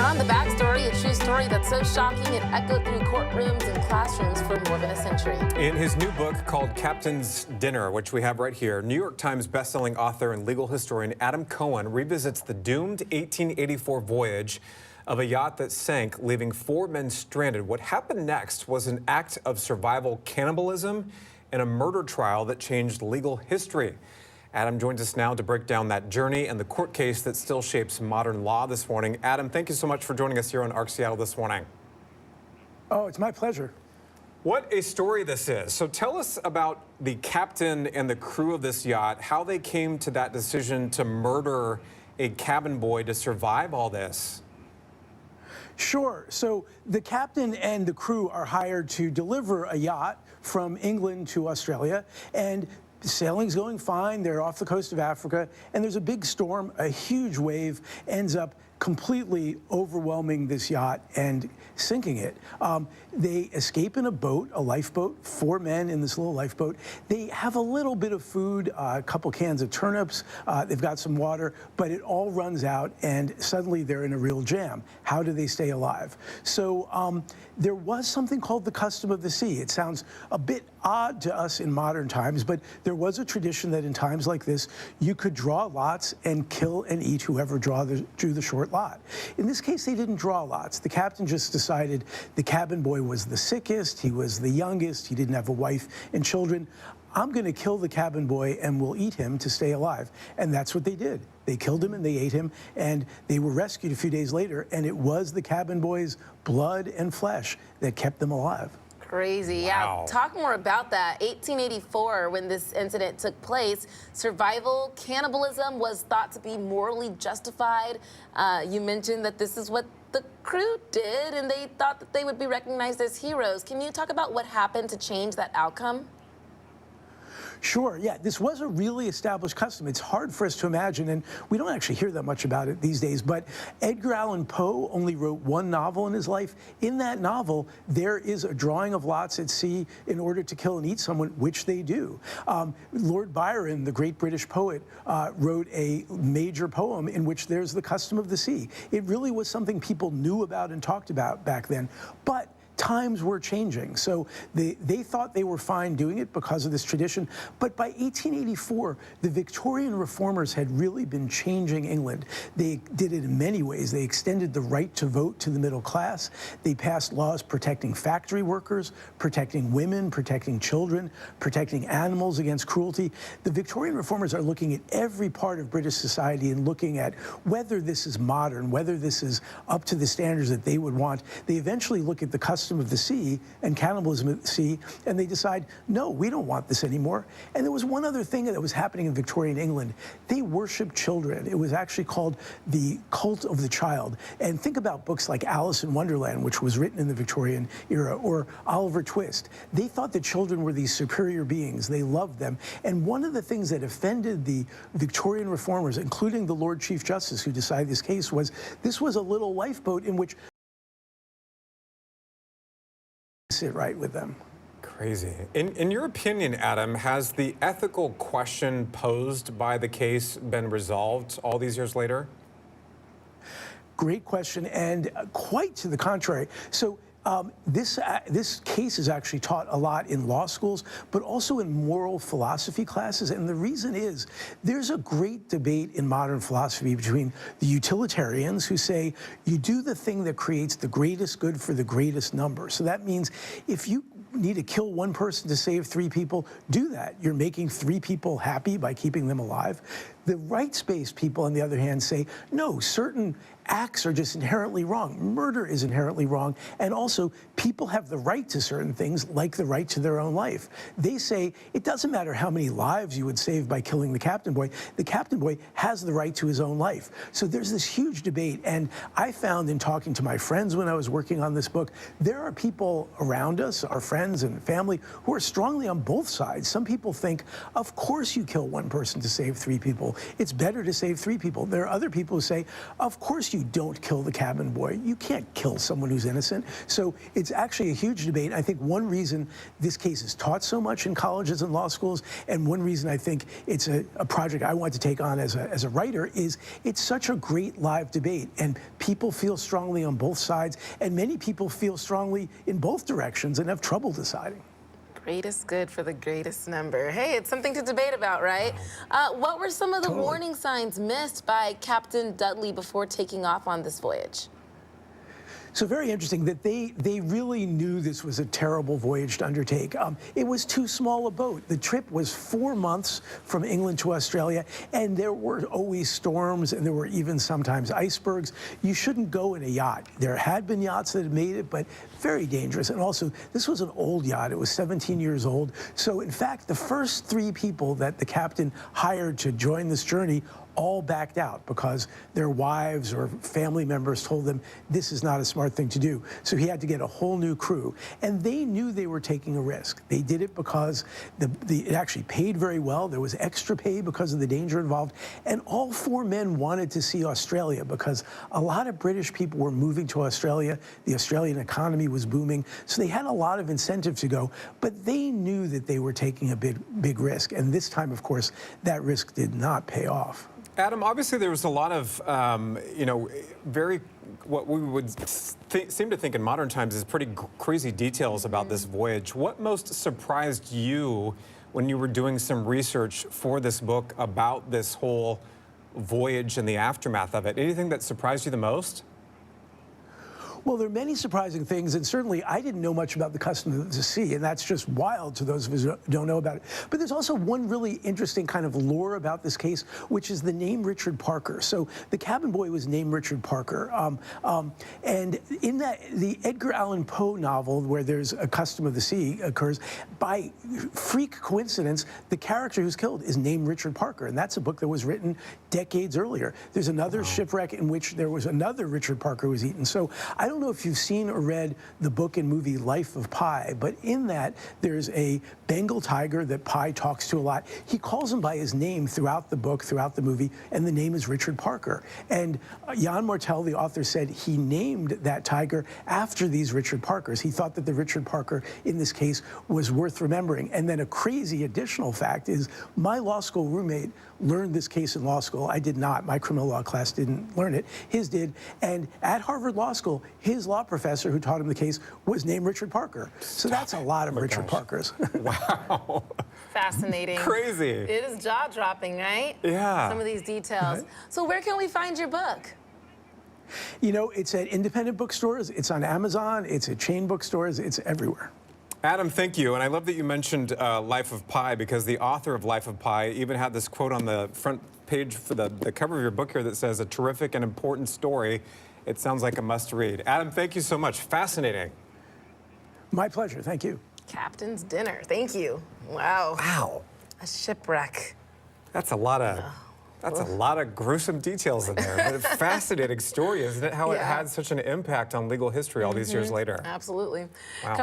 On the backstory, a true story that's so shocking it echoed through courtrooms and classrooms for more than a century. In his new book called Captain's Dinner, which we have right here, New York Times bestselling author and legal historian Adam Cohen revisits the doomed 1884 voyage of a yacht that sank, leaving 4 men stranded. What happened next was an act of survival cannibalism and a murder trial that changed legal history. Adam joins us now to break down that journey and the court case that still shapes modern law this morning. Adam, thank you so much for joining us here on ARC Seattle this morning. Oh, it's my pleasure. What a story this is. So tell us about the captain and the crew of this yacht, how they came to that decision to murder a cabin boy to survive all this. Sure. So the captain and the crew are hired to deliver a yacht from England to Australia, and sailing's going fine. They're off the coast of Africa, and there's a big storm. A huge wave ends up completely overwhelming this yacht and sinking it. They escape in a boat, a lifeboat, 4 men in this little lifeboat. They have a little bit of food, a couple cans of turnips, they've got some water, but it all runs out and suddenly they're in a real jam. How do they stay alive? So there was something called the custom of the sea. It sounds a bit odd to us in modern times, but there was a tradition that in times like this, you could draw lots and kill and eat whoever drew the short lot. In this case, they didn't draw lots. The captain just decided the cabin boy was the sickest, he was the youngest, he didn't have a wife and children. I'm going to kill the cabin boy and we'll eat him to stay alive. And that's what they did. They killed him and they ate him, and they were rescued a few days later, and it was the cabin boy's blood and flesh that kept them alive. Crazy. Wow. Yeah, talk more about that. 1884, when this incident took place, survival cannibalism was thought to be morally justified. You mentioned that this is what the crew did, and they thought that they would be recognized as heroes. Can you talk about what happened to change that outcome? Sure, yeah, this was a really established custom. It's hard for us to imagine, and we don't actually hear that much about it these days, but Edgar Allan Poe only wrote 1 novel in his life. In that novel, there is a drawing of lots at sea in order to kill and eat someone, which they do. Lord Byron, the great British poet, wrote a major poem in which there's the custom of the sea. It really was something people knew about and talked about back then, but times were changing. So they thought they were fine doing it because of this tradition. But by 1884, the Victorian reformers had really been changing England. They did it in many ways. They extended the right to vote to the middle class. They passed laws protecting factory workers, protecting women, protecting children, protecting animals against cruelty. The Victorian reformers are looking at every part of British society and looking at whether this is modern, whether this is up to the standards that they would want. They eventually look at the custom of the sea and cannibalism at the sea, and they decide, no, we don't want this anymore. And there was one other thing that was happening in Victorian England. They worshiped children. It was actually called the cult of the child. And think about books like Alice in Wonderland, which was written in the Victorian era, or Oliver Twist. They thought that children were these superior beings. They loved them. And one of the things that offended the Victorian reformers, including the Lord Chief Justice who decided this case, was this was a little lifeboat in which sit right with them. Crazy. In your opinion, Adam, has the ethical question posed by the case been resolved all these years later? Great question, and quite to the contrary. So this case is actually taught a lot in law schools, but also in moral philosophy classes. And the reason is there's a great debate in modern philosophy between the utilitarians who say you do the thing that creates the greatest good for the greatest number. So that means if you need to kill 1 person to save 3 people, do that. You're making 3 people happy by keeping them alive. The rights-based people, on the other hand, say, no, certain acts are just inherently wrong. Murder is inherently wrong. And also, people have the right to certain things, like the right to their own life. They say it doesn't matter how many lives you would save by killing the captain boy. The captain boy has the right to his own life. So there's this huge debate. And I found in talking to my friends when I was working on this book, there are people around us, our friends and family, who are strongly on both sides. Some people think, of course you kill 1 person to save 3 people. It's better to save 3 people. There are other people who say, of course you you don't kill the cabin boy. You can't kill someone who's innocent. So it's actually a huge debate. I think one reason this case is taught so much in colleges and law schools, and one reason I think it's a project I want to take on as a writer, is it's such a great live debate, and people feel strongly on both sides, and many people feel strongly in both directions and have trouble deciding. Greatest good for the greatest number. Hey, it's something to debate about, right? What were some of the warning signs missed by Captain Dudley before taking off on this voyage? So very interesting that they really knew this was a terrible voyage to undertake. It was too small a boat. The trip was 4 months from England to Australia, and there were always storms, and there were even sometimes icebergs. You shouldn't go in a yacht. There had been yachts that had made it, but very dangerous. And also, this was an old yacht. It was 17 years old. So in fact, the first 3 people that the captain hired to join this journey all backed out because their wives or family members told them this is not a smart thing to do. So he had to get a whole new crew. And they knew they were taking a risk. They did it because it actually paid very well. There was extra pay because of the danger involved. And all 4 men wanted to see Australia because a lot of British people were moving to Australia. The Australian economy was booming. So they had a lot of incentive to go. But they knew that they were taking a big risk. And this time, of course, that risk did not pay off. Adam, obviously there was a lot of, what we would seem to think in modern times is pretty crazy details about this voyage. What most surprised you when you were doing some research for this book about this whole voyage and the aftermath of it? Anything that surprised you the most? Well, there are many surprising things, and certainly I didn't know much about the custom of the sea, and that's just wild to those of us who don't know about it. But there's also one really interesting kind of lore about this case, which is the name Richard Parker. So the cabin boy was named Richard Parker. And in the Edgar Allan Poe novel, where there's a custom of the sea occurs, by freak coincidence, the character who's killed is named Richard Parker, and that's a book that was written decades earlier. There's another shipwreck in which there was another Richard Parker who was eaten. So I don't know if you've seen or read the book and movie Life of Pi, but in that there's a Bengal tiger that Pi talks to a lot. He calls him by his name throughout the book, throughout the movie, and the name is Richard Parker. And Jan Martel, the author, said he named that tiger after these Richard Parkers. He thought that the Richard Parker in this case was worth remembering. And then a crazy additional fact is my law school roommate learned this case in law school. I did not. My criminal law class didn't learn it. His did. And at Harvard Law School, his law professor who taught him the case was named Richard Parker. So that's a lot of Richard Parkers. Wow. Fascinating. Crazy. It is jaw-dropping, right? Yeah. Some of these details. So where can we find your book? You know, it's at independent bookstores, it's on Amazon, it's at chain bookstores, it's everywhere. Adam, thank you. And I love that you mentioned Life of Pi, because the author of Life of Pi even had this quote on the front page for the cover of your book here that says, "A terrific and important story. It sounds like a must-read." Adam, thank you so much. Fascinating. My pleasure. Thank you. Captain's dinner. Thank you. Wow. Wow. A shipwreck. That's a lot of gruesome details in there. But a fascinating story, isn't it? How it had such an impact on legal history all these years later. Absolutely. Wow.